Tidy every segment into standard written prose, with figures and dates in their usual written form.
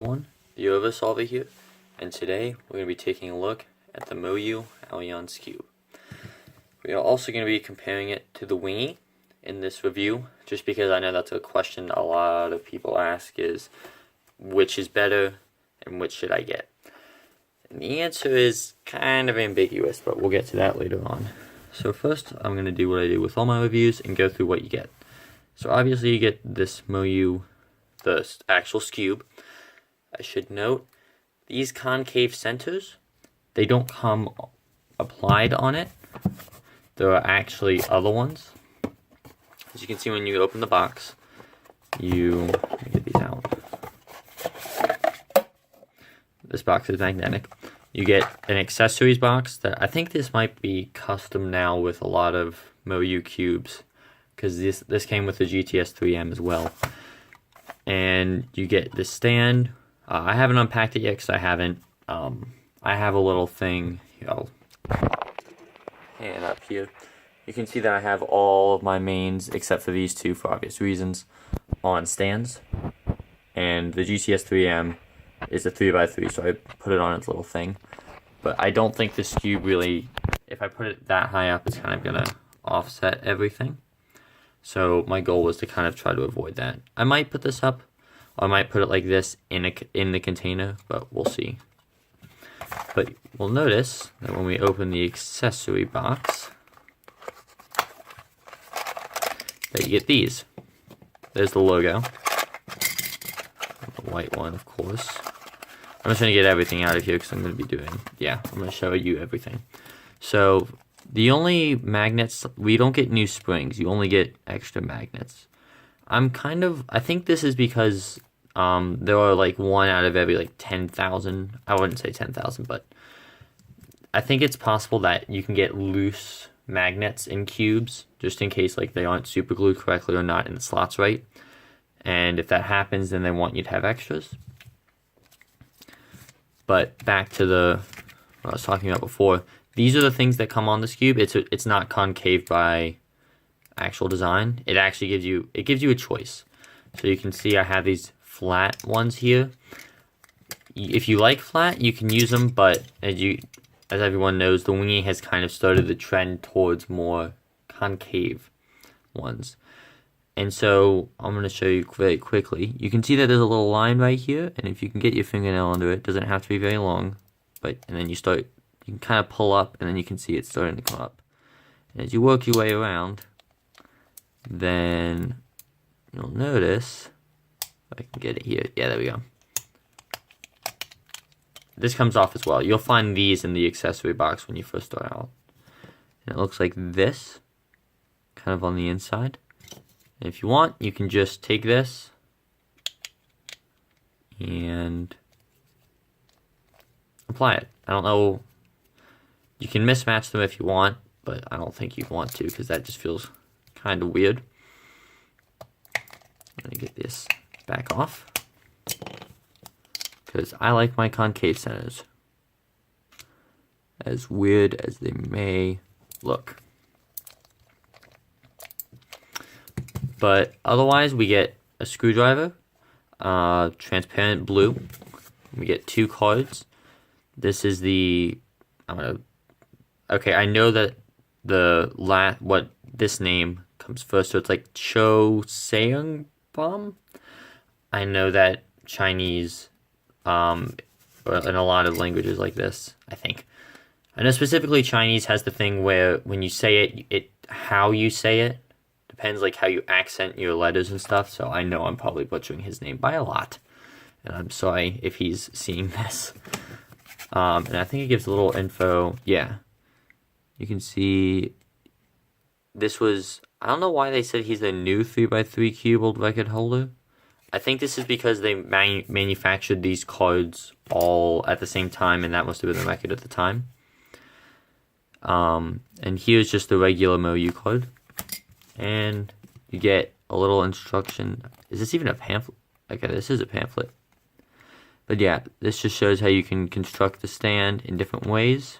Everyone, the Oversolver here, and today we're going to be taking a look at the MoYu AoYan Skewb. We are also going to be comparing it to the Wingy in this review, just because I know that's a question a lot of people ask is, which is better and which should I get? And the answer is kind of ambiguous, but we'll get to that later on. So first, I'm going to do what I do with all my reviews and go through what you get. So obviously you get this MoYu, the actual Skewb. I should note, these concave centers, they don't come applied on it. There are actually other ones. As you can see when you open the box, let me get these out. This box is magnetic. You get an accessories box that I think this might be custom now with a lot of MoYu cubes, because this came with the GTS 3M as well. And you get this stand. I haven't unpacked it yet because I haven't. I have a little thing, I'll hand up here. You can see that I have all of my mains, except for these two for obvious reasons, on stands. And the GTS 3M is a 3x3, so I put it on its little thing. But I don't think this Skewb really, if I put it that high up, it's kind of going to offset everything. So my goal was to kind of try to avoid that. I might put this up. I might put it like this in the container, but we'll see. But we'll notice that when we open the accessory box, that you get these. There's the logo. The white one, of course. I'm just going to get everything out of here because I'm going to be doing, I'm going to show you everything. So the only magnets, we don't get new springs. You only get extra magnets. I think this is because there are like one out of every like 10,000. I wouldn't say 10,000, but I think it's possible that you can get loose magnets in cubes, just in case like they aren't super glued correctly or not in the slots right. And if that happens, then they want you to have extras. But back to what I was talking about before. These are the things that come on the Skewb. It's not concave by actual design. It actually gives you a choice. So you can see I have these flat ones here. If you like flat, you can use them, but as everyone knows, the Wingy has kind of started the trend towards more concave ones. And so I'm going to show you very quickly. You can see that there's a little line right here, and if you can get your fingernail under it, doesn't have to be very long, and then you can kind of pull up, and then you can see it starting to come up. And as you work your way around, then you'll notice, if I can get it here, there we go. This comes off as well. You'll find these in the accessory box when you first start out. And it looks like this, kind of on the inside. And if you want, you can just take this and apply it. I don't know, you can mismatch them if you want, but I don't think you want to because that just feels kind of weird. I'm going to get this back off because I like my concave centers, as weird as they may look. But otherwise, we get a screwdriver, transparent blue. We get 2 cards. This is I know that what this name comes first, so it's like Cho Seung Bom. I know that Chinese, in a lot of languages like this, I think. I know specifically Chinese has the thing where when you say it how you say it depends, like how you accent your letters and stuff. So I know I'm probably butchering his name by a lot, and I'm sorry if he's seeing this. And I think it gives a little info. Yeah, you can see this was, I don't know why they said he's a new 3x3 cube world record holder. I think this is because they manufactured these cards all at the same time, and that must have been the record at the time. And here's just the regular MoYu card. And you get a little instruction. Is this even a pamphlet? Okay, this is a pamphlet. But yeah, this just shows how you can construct the stand in different ways.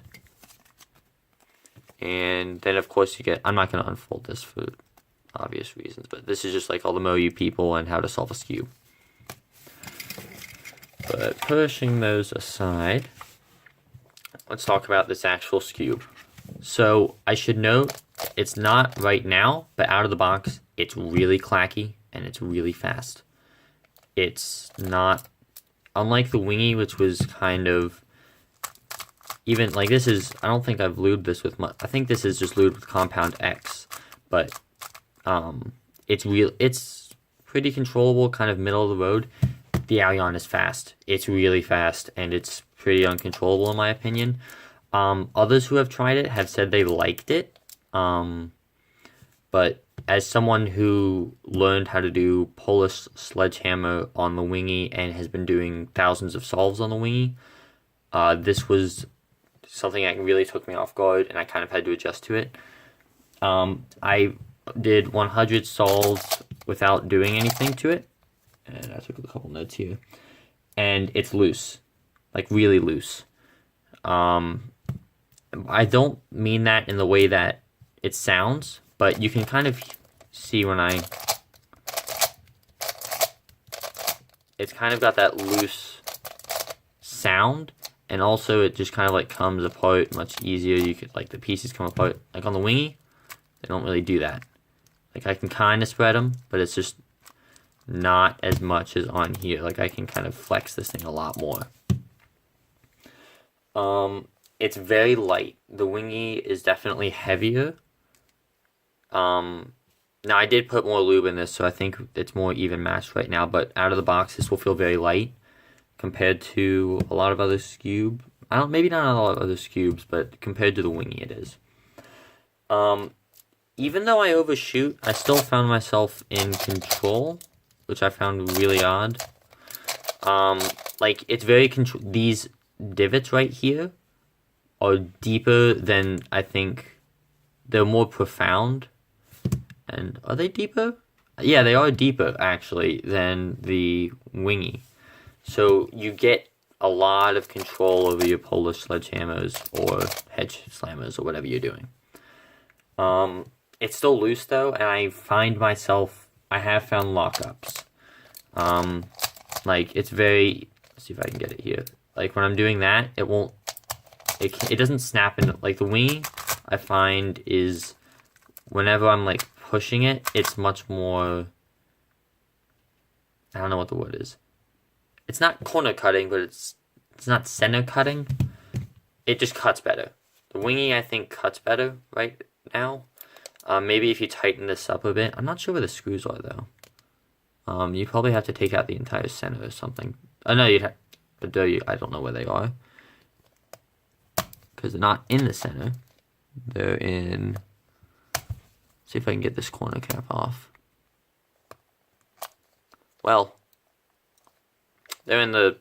And then, of course, you get, I'm not going to unfold this for obvious reasons, but this is just like all the MoYu people and how to solve a skewb. But pushing those aside, let's talk about this actual skewb. So I should note, it's not right now, but out of the box, it's really clacky and it's really fast. It's not, unlike the Wingy, which was kind of, even, like this is, I don't think I've lubed this with much, I think this is just lubed with Compound X, but it's pretty controllable, kind of middle of the road. The AoYan is fast. It's really fast, and it's pretty uncontrollable in my opinion. Others who have tried it have said they liked it, but as someone who learned how to do Polish sledgehammer on the Wingy and has been doing thousands of solves on the Wingy, this was something that really took me off guard, and I kind of had to adjust to it. I did 100 solves without doing anything to it, and I took a couple notes here, and it's loose, like really loose. I don't mean that in the way that it sounds, but you can kind of see when it's kind of got that loose sound, and also it just kind of like comes apart much easier. You could, like, the pieces come apart. Like on the Wingy, they don't really do that. Like, I can kind of spread them, but it's just not as much as on here. Like, I can kind of flex this thing a lot more. It's very light. The Wingy is definitely heavier. Now, I did put more lube in this, so I think it's more even matched right now, but out of the box, this will feel very light compared to a lot of other skewb. Maybe not a lot of other skewbs, but compared to the Wingy, it is. Even though I overshoot, I still found myself in control, which I found really odd. Like, it's very these divots right here are deeper than, I think, they're more profound. And are they deeper? Yeah, they are deeper, actually, than the Wingy. So you get a lot of control over your Polish sledgehammers or hedge slammers or whatever you're doing. It's still loose, though, and I find myself, I have found lockups. Like, it's very, let's see if I can get it here. Like, when I'm doing that, it won't, it doesn't snap into, like, the Wingy, I find, is, whenever I'm, like, pushing it, it's much more, I don't know what the word is. It's not corner cutting, but it's not center cutting. It just cuts better. The Wingy, I think, cuts better right now. Maybe if you tighten this up a bit. I'm not sure where the screws are, though. You probably have to take out the entire center or something. Oh, no, you'd have, but I don't know where they are. Because they're not in the center. They're in, see if I can get this corner cap off. Well, they're in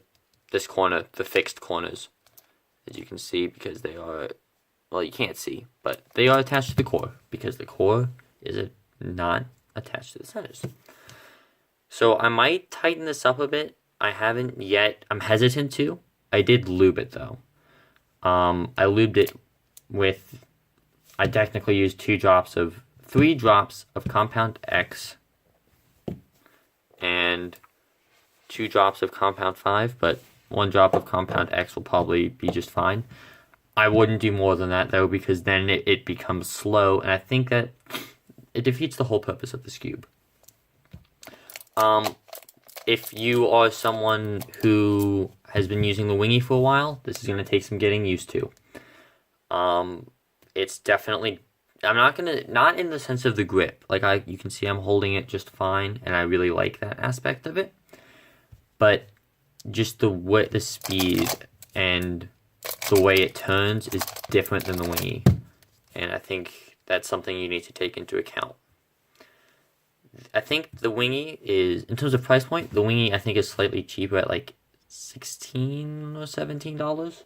this corner, the fixed corners, as you can see, because they are, well, you can't see, but they are attached to the core, because the core is not attached to the centers. So I might tighten this up a bit. I haven't yet. I'm hesitant to. I did lube it, though. I lubed it with, I technically used 3 drops of Compound X and 2 drops of Compound 5, but 1 drop of Compound X will probably be just fine. I wouldn't do more than that, though, because then it becomes slow, and I think that it defeats the whole purpose of the skewb. If you are someone who has been using the Wingy for a while, this is going to take some getting used to. It's definitely, I'm not in the sense of the grip. Like, you can see I'm holding it just fine, and I really like that aspect of it. But just the speed and the way it turns is different than the Wingy. And I think that's something you need to take into account. I think the Wingy is, in terms of price point, the Wingy I think is slightly cheaper at like $16 or $17.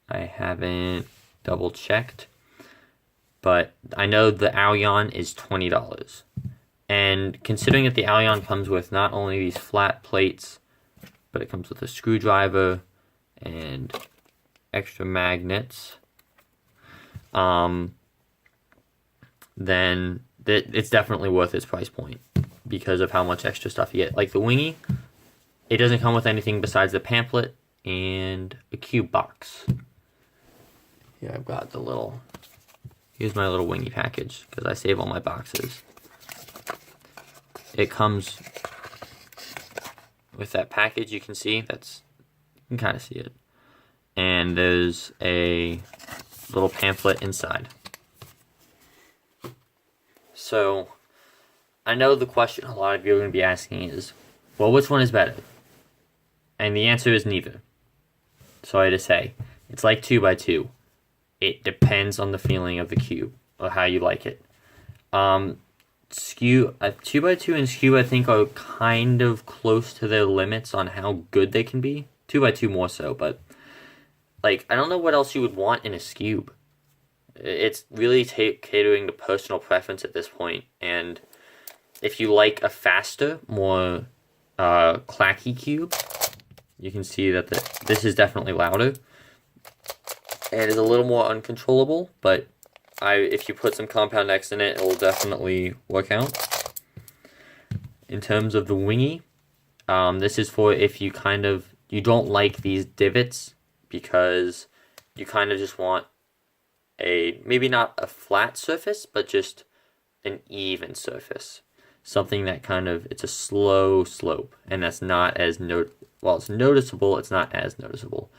I haven't double checked, but I know the AoYan is $20. And considering that the AoYan comes with not only these flat plates, but it comes with a screwdriver and extra magnets, then it's definitely worth its price point because of how much extra stuff you get. Like the Wingy, it doesn't come with anything besides the pamphlet and a cube box. Here I've got the little, here's my little Wingy package, because I save all my boxes. It comes with that package, you can see, you can kind of see it. And there's a little pamphlet inside. So, I know the question a lot of you are going to be asking is, well, which one is better? And the answer is neither. Sorry to say. It's like 2x2. It depends on the feeling of the cube, or how you like it. 2x2 and Skewb, I think, are kind of close to their limits on how good they can be. 2x2 more so, but like, I don't know what else you would want in a Skewb. It's really catering to personal preference at this point, and if you like a faster, more clacky cube, you can see that this is definitely louder, and is a little more uncontrollable, but if you put some Compound X in it, it'll definitely work out. In terms of the Wingy, this is for if you don't like these divots, because you kind of just want maybe not a flat surface, but just an even surface. Something that it's a slow slope, and that's not as it's noticeable, it's not as noticeable.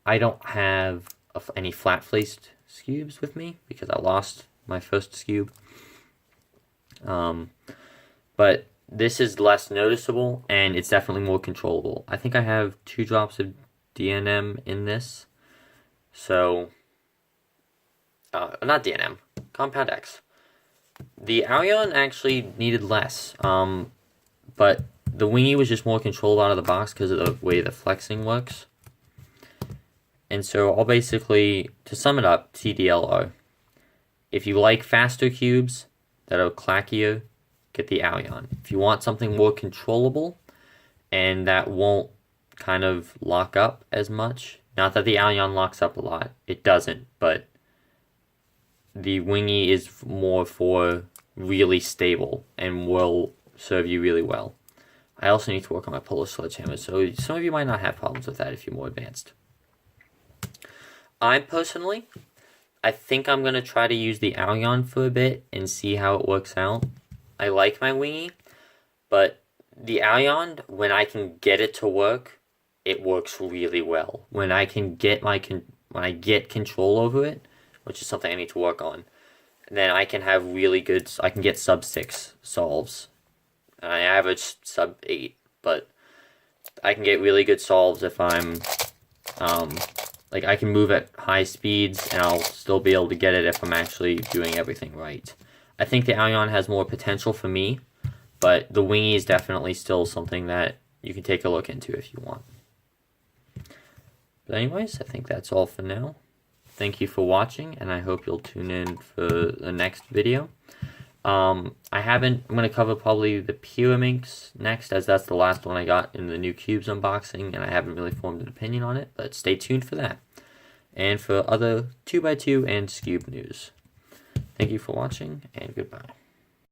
I don't have any flat-faced Skewbs with me, because I lost my first Skewb. But this is less noticeable, and it's definitely more controllable. I think I have 2 drops of DNM in this. So, not DNM, Compound X. The AoYan actually needed less, but the Wingy was just more controlled out of the box because of the way the flexing works. And so I'll basically, to sum it up, TDLR. If you like faster cubes that are clackier, get the AoYan. If you want something more controllable and that won't kind of lock up as much, not that the AoYan locks up a lot, it doesn't, but the Wingy is more for really stable and will serve you really well. I also need to work on my Polar Sledgehammer, so some of you might not have problems with that if you're more advanced. I think I'm going to try to use the AoYan for a bit and see how it works out. I like my Wingy, but the AoYan, when I can get it to work, it works really well. When I can get control over it, which is something I need to work on, then I can have I can get sub 6 solves. And I average sub 8, but I can get really good solves if I'm, I can move at high speeds, and I'll still be able to get it if I'm actually doing everything right. I think the AoYan has more potential for me, but the Wingy is definitely still something that you can take a look into if you want. But anyways, I think that's all for now. Thank you for watching, and I hope you'll tune in for the next video. I'm going to cover probably the Pyraminx next, as that's the last one I got in the new cubes unboxing, and I haven't really formed an opinion on it, but stay tuned for that. And for other 2x2 and Skewb news. Thank you for watching, and goodbye.